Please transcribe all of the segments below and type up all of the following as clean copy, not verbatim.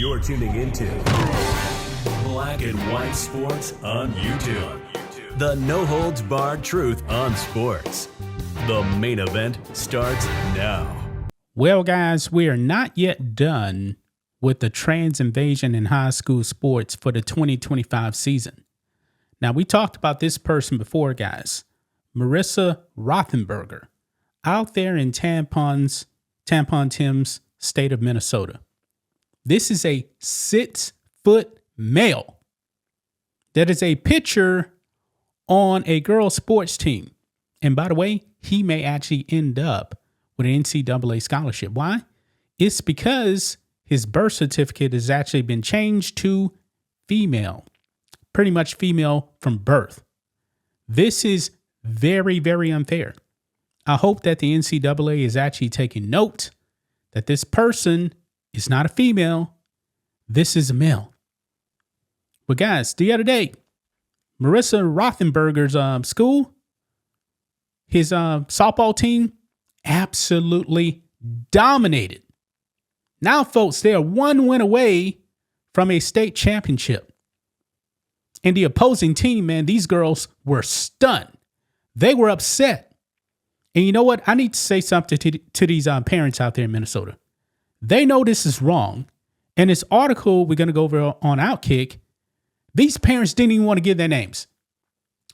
You're tuning into Black and White Sports on YouTube. The no-holds-barred truth on sports. The main event starts now. Well, guys, we are not yet done with the trans invasion in high school sports for the 2025 season. Now, we talked about this person before, guys. Marissa Rothenberger, out there in Tampon Tim's state of Minnesota. This is a 6-foot male that is a pitcher on a girls' sports team. And by the way, he may actually end up with an NCAA scholarship. Why? It's because his birth certificate has actually been changed to female, pretty much female from birth. This is very, very unfair. I hope that the NCAA is actually taking note that this person is not a female. This is a male. But guys, the other day, Marissa Rothenberger's school, his softball team, absolutely dominated. Now, folks, they are one win away from a state championship. And the opposing team, man, these girls were stunned. They were upset. And you know what? I need to say something to these parents out there in Minnesota. They know this is wrong. And this article we're going to go over on Outkick, these parents didn't even want to give their names.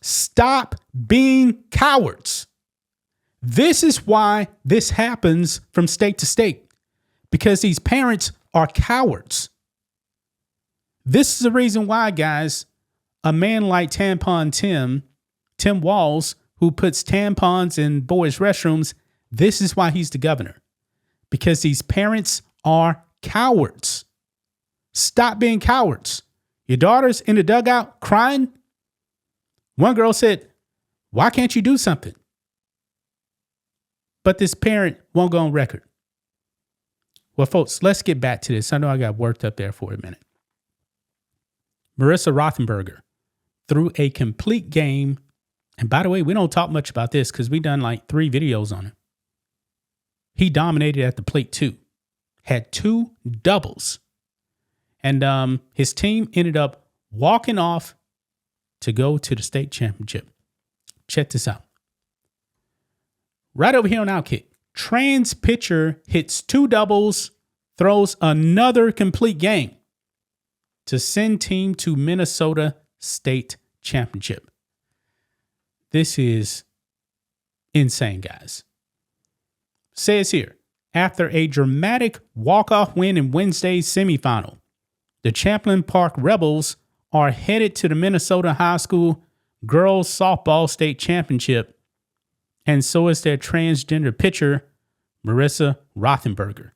Stop being cowards. This is why this happens from state to state, because these parents are cowards. This is the reason why, guys, a man like Tampon Tim Walz, who puts tampons in boys' restrooms, this is why he's the governor. Because these parents are cowards. Stop being cowards. Your daughter's in the dugout crying. One girl said, "Why can't you do something?" But this parent won't go on record. Well, folks, let's get back to this. I know I got worked up there for a minute. Marissa Rothenberger threw a complete game. And by the way, we don't talk much about this because we done like 3 videos on it. He dominated at the plate too. Had 2 doubles. And his team ended up walking off to go to the state championship. Check this out. Right over here on Outkick, trans pitcher hits 2 doubles, throws another complete game to send team to Minnesota state championship. This is insane, guys. Says here, after a dramatic walk-off win in Wednesday's semifinal, the Champlain Park Rebels are headed to the Minnesota High School Girls Softball State Championship, and so is their transgender pitcher, Marissa Rothenberger.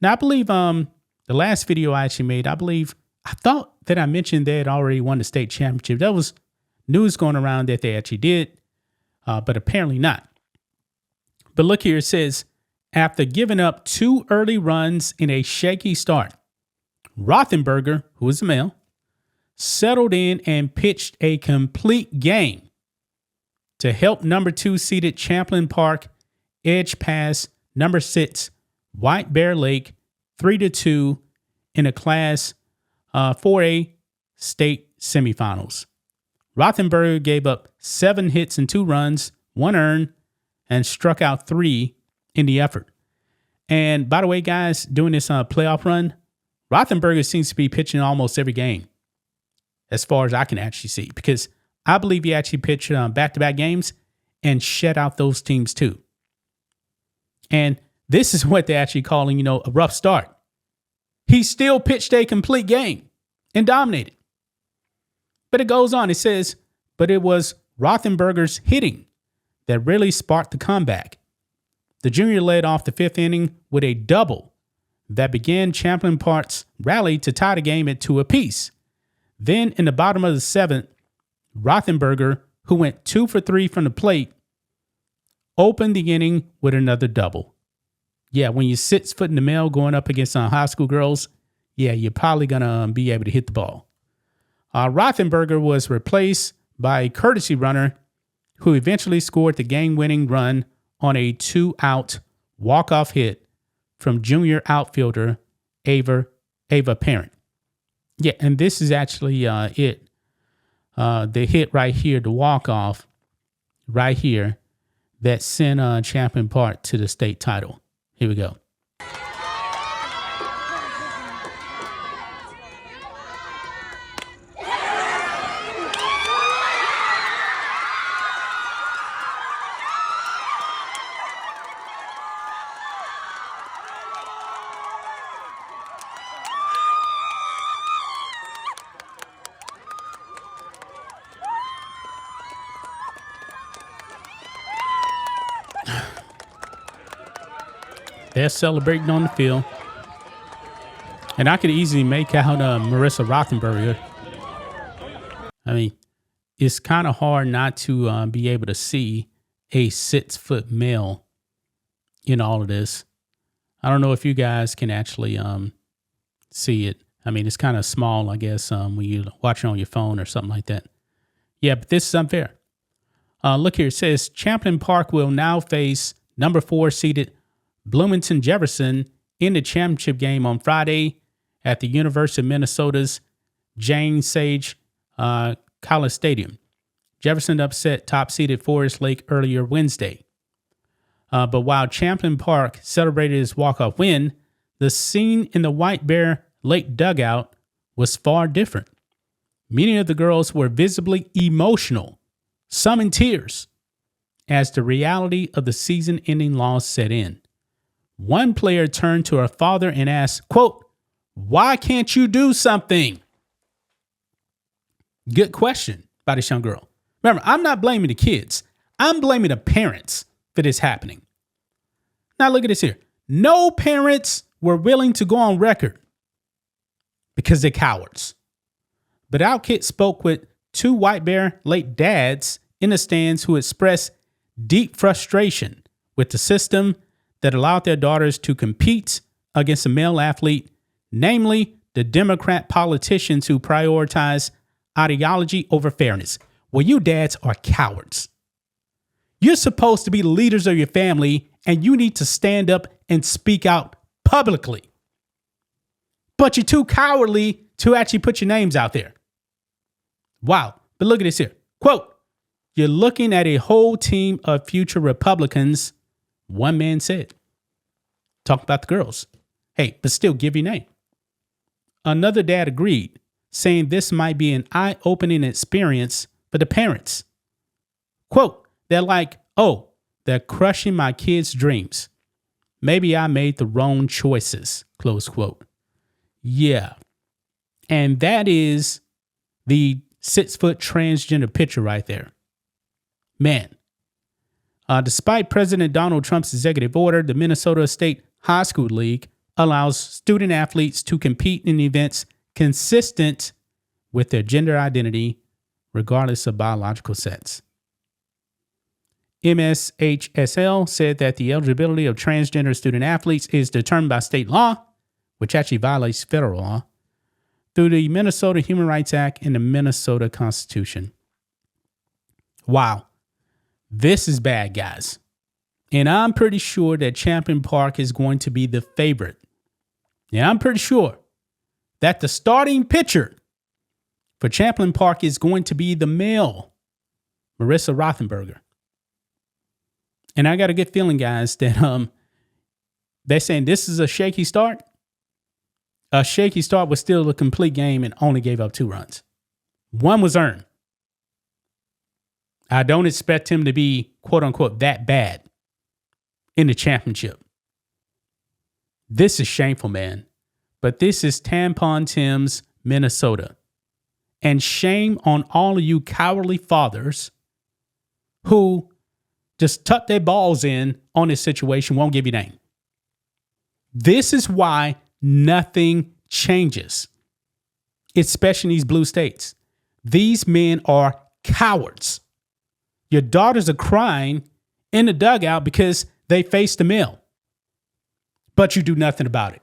Now, I believe the last video I actually made, I thought that I mentioned they had already won the state championship. That was news going around that they actually did, but apparently not. But look here, it says, after giving up 2 early runs in a shaky start, Rothenberger, who is a male, settled in and pitched a complete game to help number 2 seeded Champlain Park edge past number 6 White Bear Lake 3-2 in a Class 4A state semifinals. Rothenberger gave up 7 hits and 2 runs, 1 earned, and struck out 3 in the effort. And by the way, guys, doing this playoff run, Rothenberger seems to be pitching almost every game, as far as I can actually see, because I believe he actually pitched back-to-back games and shut out those teams too. And this is what they're actually calling, a rough start. He still pitched a complete game and dominated. But it goes on. It says, but it was Rothenberger's hitting that really sparked the comeback. The junior led off the 5th inning with a double that began Champlain Park's rally to tie the game at 2 apiece. Then in the bottom of the 7th, Rothenberger, who went 2 for 3 from the plate, opened the inning with another double. Yeah, when you're 6 foot in the male going up against high school girls, yeah, you're probably going to be able to hit the ball. Rothenberger was replaced by a courtesy runner who eventually scored the game-winning run on a 2-out walk-off hit from junior outfielder Ava Ava Parent. Yeah, and this is actually it. The hit right here, the walk-off right here that sent Champion Park to the state title. Here we go. They're celebrating on the field. And I could easily make out Marissa Rothenberger. I mean, it's kind of hard not to be able to see a 6-foot male in all of this. I don't know if you guys can actually see it. I mean, it's kind of small, I guess, when you watch it on your phone or something like that. Yeah, but this is unfair. Look here. It says Champlain Park will now face number 4 seeded Bloomington Jefferson in the championship game on Friday at the University of Minnesota's Jane Sage College Stadium. Jefferson upset top-seeded Forest Lake earlier Wednesday. But while Champlain Park celebrated its walk-off win, the scene in the White Bear Lake dugout was far different. Many of the girls were visibly emotional, some in tears, as the reality of the season-ending loss set in. One player turned to her father and asked, quote, "Why can't you do something?" Good question by this young girl. Remember, I'm not blaming the kids. I'm blaming the parents for this happening. Now look at this here. No parents were willing to go on record because they're cowards. But Outkick spoke with 2 White Bear Lake dads in the stands who expressed deep frustration with the system that allowed their daughters to compete against a male athlete, namely the Democrat politicians who prioritize ideology over fairness. Well, you dads are cowards. You're supposed to be the leaders of your family, and you need to stand up and speak out publicly. But you're too cowardly to actually put your names out there. Wow. But look at this here. Quote, "You're looking at a whole team of future Republicans," one man said. Talk about the girls. Hey, but still give your name. Another dad agreed, saying this might be an eye-opening experience for the parents. Quote, "They're like, oh, they're crushing my kids' dreams. Maybe I made the wrong choices," close quote. Yeah. And that is the 6-foot transgender picture right there. Man. Despite President Donald Trump's executive order, the Minnesota State High School League allows student athletes to compete in events consistent with their gender identity, regardless of biological sex. MSHSL said that the eligibility of transgender student athletes is determined by state law, which actually violates federal law, through the Minnesota Human Rights Act and the Minnesota Constitution. Wow. This is bad, guys. And I'm pretty sure that Champion Park is going to be the favorite. And I'm pretty sure that the starting pitcher for Champlain Park is going to be the male, Marissa Rothenberger. And I got a good feeling, guys, that they're saying this is a shaky start. A shaky start was still a complete game and only gave up 2 runs. 1 was earned. I don't expect him to be, quote unquote, that bad in the championship. This is shameful, man. But this is Tampon Tim's Minnesota. And shame on all of you cowardly fathers who just tuck their balls in on this situation, won't give you name. This is why nothing changes, especially in these blue states. These men are cowards. Your daughters are crying in the dugout because they faced a male, but you do nothing about it.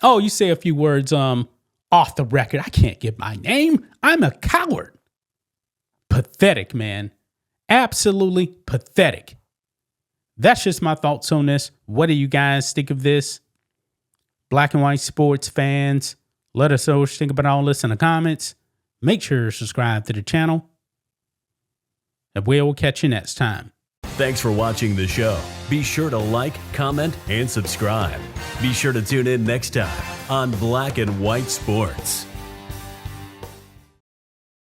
Oh, you say a few words off the record. I can't give my name. I'm a coward. Pathetic, man. Absolutely pathetic. That's just my thoughts on this. What do you guys think of this? Black and white sports fans, let us know what you think about all this in the comments. Make sure to subscribe to the channel. And we'll catch you next time. Thanks for watching the show. Be sure to like, comment, and subscribe. Be sure to tune in next time on Black and White Sports.